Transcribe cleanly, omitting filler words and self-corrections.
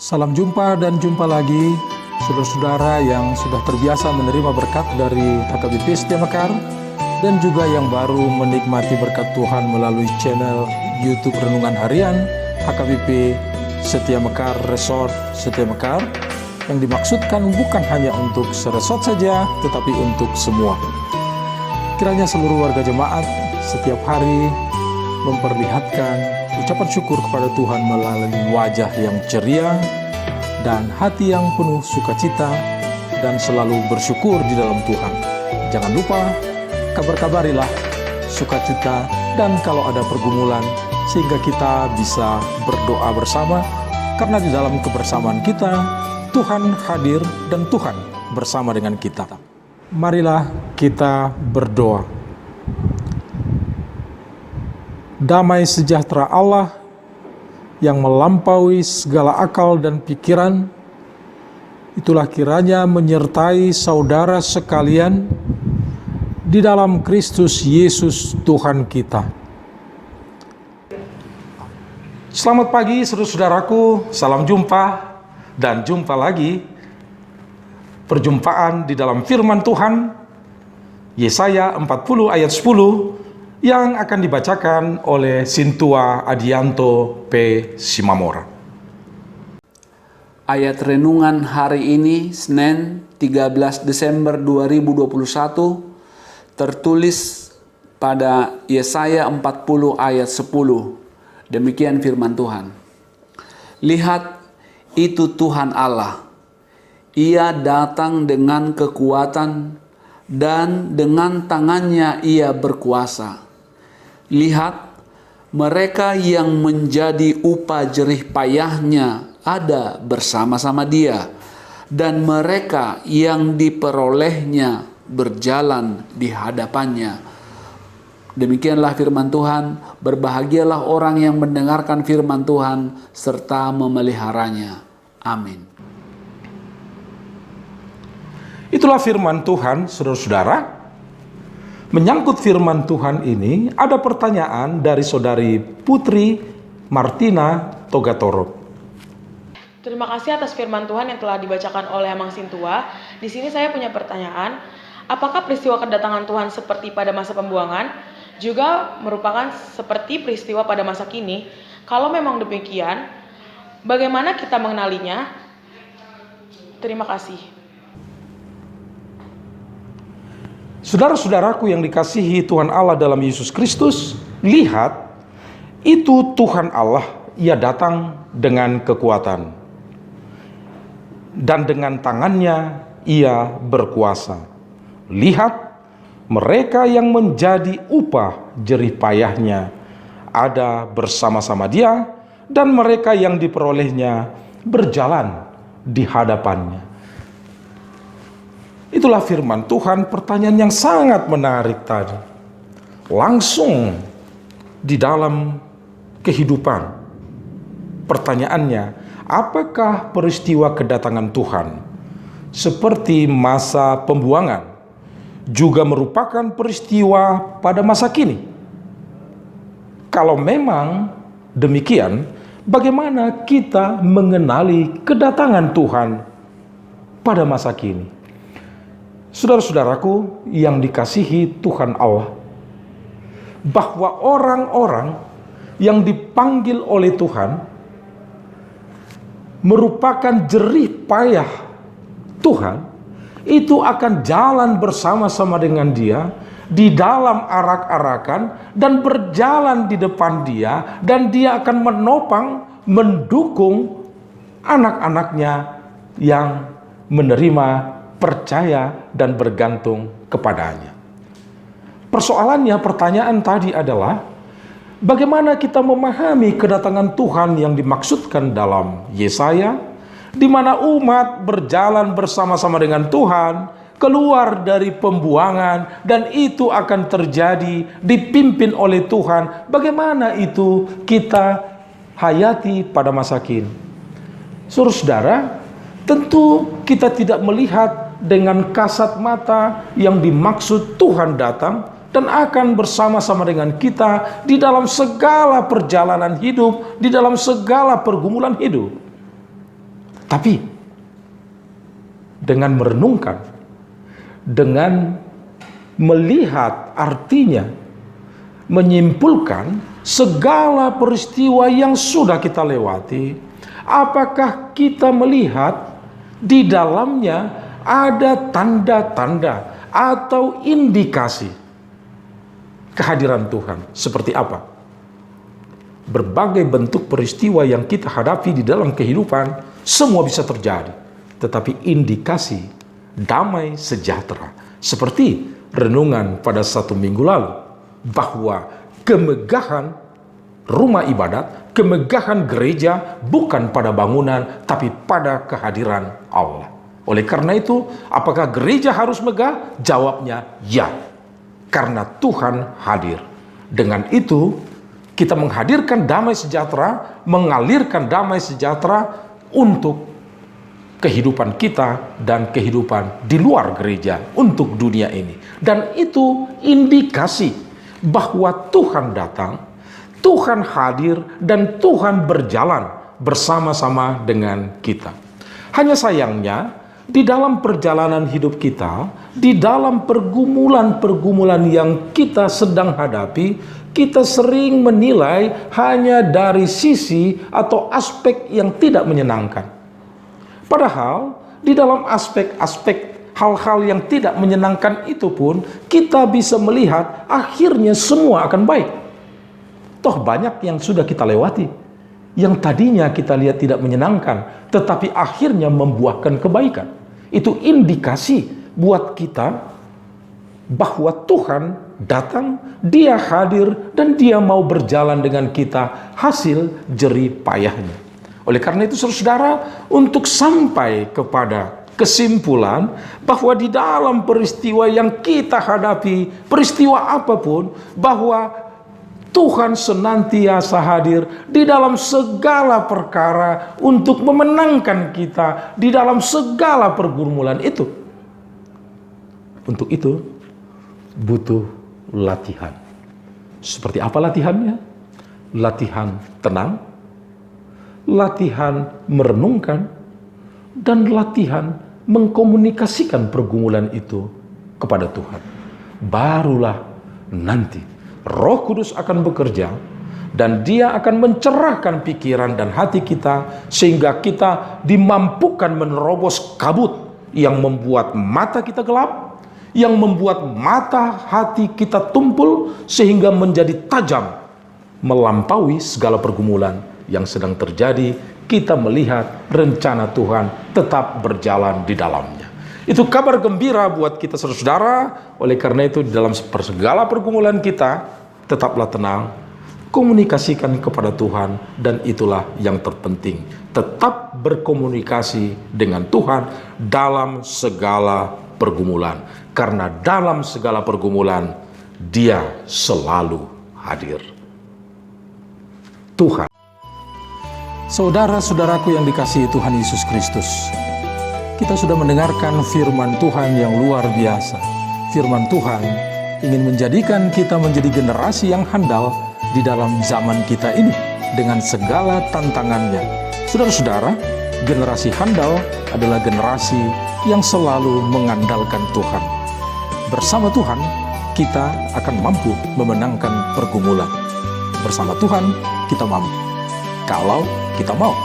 Salam jumpa dan jumpa lagi, saudara-saudara yang sudah terbiasa menerima berkat dari HKBP Setia Mekar dan juga yang baru menikmati berkat Tuhan melalui channel YouTube Renungan Harian HKBP Setia Mekar Resort Setia Mekar, yang dimaksudkan bukan hanya untuk seresort saja, tetapi untuk semua. Kiranya seluruh warga jemaat setiap hari memperlihatkan ucapan syukur kepada Tuhan melalui wajah yang ceria dan hati yang penuh sukacita dan selalu bersyukur di dalam Tuhan. Jangan lupa, kabar-kabarilah sukacita dan kalau ada pergumulan, sehingga kita bisa berdoa bersama, karena di dalam kebersamaan kita, Tuhan hadir dan Tuhan bersama dengan kita. Marilah kita berdoa. Damai sejahtera Allah yang melampaui segala akal dan pikiran, itulah kiranya menyertai saudara sekalian di dalam Kristus Yesus Tuhan kita. Selamat pagi saudara-saudaraku, salam jumpa dan jumpa lagi. Perjumpaan di dalam firman Tuhan, Yesaya 40 ayat 10, yang akan dibacakan oleh Sintua Adianto P. Simamora. Ayat renungan hari ini, Senin 13 Desember 2021, tertulis pada Yesaya 40 ayat 10. Demikian firman Tuhan. Lihat, itu Tuhan Allah. Ia datang dengan kekuatan dan dengan tangannya ia berkuasa. Lihat, mereka yang menjadi upah jerih payahnya ada bersama-sama dia, dan mereka yang diperolehnya berjalan di hadapannya. Demikianlah firman Tuhan. Berbahagialah orang yang mendengarkan firman Tuhan serta memeliharanya. Amin. Itulah firman Tuhan, saudara-saudara. Menyangkut firman Tuhan ini, ada pertanyaan dari saudari Putri Martina Togatoro. Terima kasih atas firman Tuhan yang telah dibacakan oleh Amang Sintua. Di sini saya punya pertanyaan, apakah peristiwa kedatangan Tuhan seperti pada masa pembuangan juga merupakan seperti peristiwa pada masa kini? Kalau memang demikian, bagaimana kita mengenalinya? Terima kasih. Saudara-saudaraku yang dikasihi Tuhan Allah dalam Yesus Kristus, lihat, itu Tuhan Allah, ia datang dengan kekuatan. Dan dengan tangannya ia berkuasa. Lihat, mereka yang menjadi upah jerih payahnya ada bersama-sama dia, dan mereka yang diperolehnya berjalan di hadapannya. Itulah firman Tuhan. Pertanyaan yang sangat menarik tadi. Langsung di dalam kehidupan. Pertanyaannya, apakah peristiwa kedatangan Tuhan seperti masa pembuangan juga merupakan peristiwa pada masa kini? Kalau memang demikian, bagaimana kita mengenali kedatangan Tuhan pada masa kini? Saudara-saudaraku yang dikasihi Tuhan Allah, bahwa orang-orang yang dipanggil oleh Tuhan merupakan jerih payah Tuhan, itu akan jalan bersama-sama dengan dia di dalam arak-arakan dan berjalan di depan dia, dan dia akan menopang, mendukung anak-anaknya yang menerima, percaya dan bergantung kepadanya. Persoalannya, pertanyaan tadi adalah, bagaimana kita memahami kedatangan Tuhan yang dimaksudkan dalam Yesaya, di mana umat berjalan bersama-sama dengan Tuhan, keluar dari pembuangan, dan itu akan terjadi dipimpin oleh Tuhan. Bagaimana itu kita hayati pada masa kini? Saudara-saudara, tentu kita tidak melihat dengan kasat mata yang dimaksud Tuhan datang dan akan bersama-sama dengan kita di dalam segala perjalanan hidup, di dalam segala pergumulan hidup. Tapi dengan merenungkan, dengan melihat artinya, menyimpulkan segala peristiwa yang sudah kita lewati, apakah kita melihat di dalamnya ada tanda-tanda atau indikasi kehadiran Tuhan? Seperti apa? Berbagai bentuk peristiwa yang kita hadapi di dalam kehidupan semua bisa terjadi, tetapi indikasi damai sejahtera, seperti renungan pada 1 minggu lalu, bahwa kemegahan rumah ibadat, kemegahan gereja bukan pada bangunan, tapi pada kehadiran Allah. Oleh karena itu, apakah gereja harus megah? Jawabnya ya, karena Tuhan hadir. Dengan itu, kita menghadirkan damai sejahtera, mengalirkan damai sejahtera untuk kehidupan kita dan kehidupan di luar gereja, untuk dunia ini. Dan itu indikasi bahwa Tuhan datang, Tuhan hadir, dan Tuhan berjalan bersama-sama dengan kita. Hanya sayangnya, di dalam perjalanan hidup kita, di dalam pergumulan-pergumulan yang kita sedang hadapi, kita sering menilai hanya dari sisi atau aspek yang tidak menyenangkan. Padahal di dalam aspek-aspek hal-hal yang tidak menyenangkan itu pun kita bisa melihat akhirnya semua akan baik. Toh banyak yang sudah kita lewati, yang tadinya kita lihat tidak menyenangkan, tetapi akhirnya membuahkan kebaikan. Itu indikasi buat kita bahwa Tuhan datang, Dia hadir, dan Dia mau berjalan dengan kita hasil jerih payahnya. Oleh karena itu saudara, untuk sampai kepada kesimpulan bahwa di dalam peristiwa yang kita hadapi, peristiwa apapun, bahwa Tuhan senantiasa hadir di dalam segala perkara untuk memenangkan kita di dalam segala pergumulan itu. Untuk itu butuh latihan. Seperti apa latihannya? Latihan tenang, latihan merenungkan, dan latihan mengkomunikasikan pergumulan itu kepada Tuhan. Barulah nanti Roh Kudus akan bekerja dan Dia akan mencerahkan pikiran dan hati kita sehingga kita dimampukan menerobos kabut yang membuat mata kita gelap, yang membuat mata hati kita tumpul sehingga menjadi tajam melampaui segala pergumulan yang sedang terjadi. Kita melihat rencana Tuhan tetap berjalan di dalamnya. Itu kabar gembira buat kita saudara. Oleh karena itu dalam segala pergumulan kita, tetaplah tenang, komunikasikan kepada Tuhan, dan itulah yang terpenting. Tetap berkomunikasi dengan Tuhan dalam segala pergumulan, karena dalam segala pergumulan Dia selalu hadir. Tuhan. Saudara-saudaraku yang dikasihi Tuhan Yesus Kristus, kita sudah mendengarkan firman Tuhan yang luar biasa. Firman Tuhan ingin menjadikan kita menjadi generasi yang handal di dalam zaman kita ini dengan segala tantangannya. Saudara-saudara, generasi handal adalah generasi yang selalu mengandalkan Tuhan. Bersama Tuhan, kita akan mampu memenangkan pergumulan. Bersama Tuhan, kita mampu. Kalau kita mau.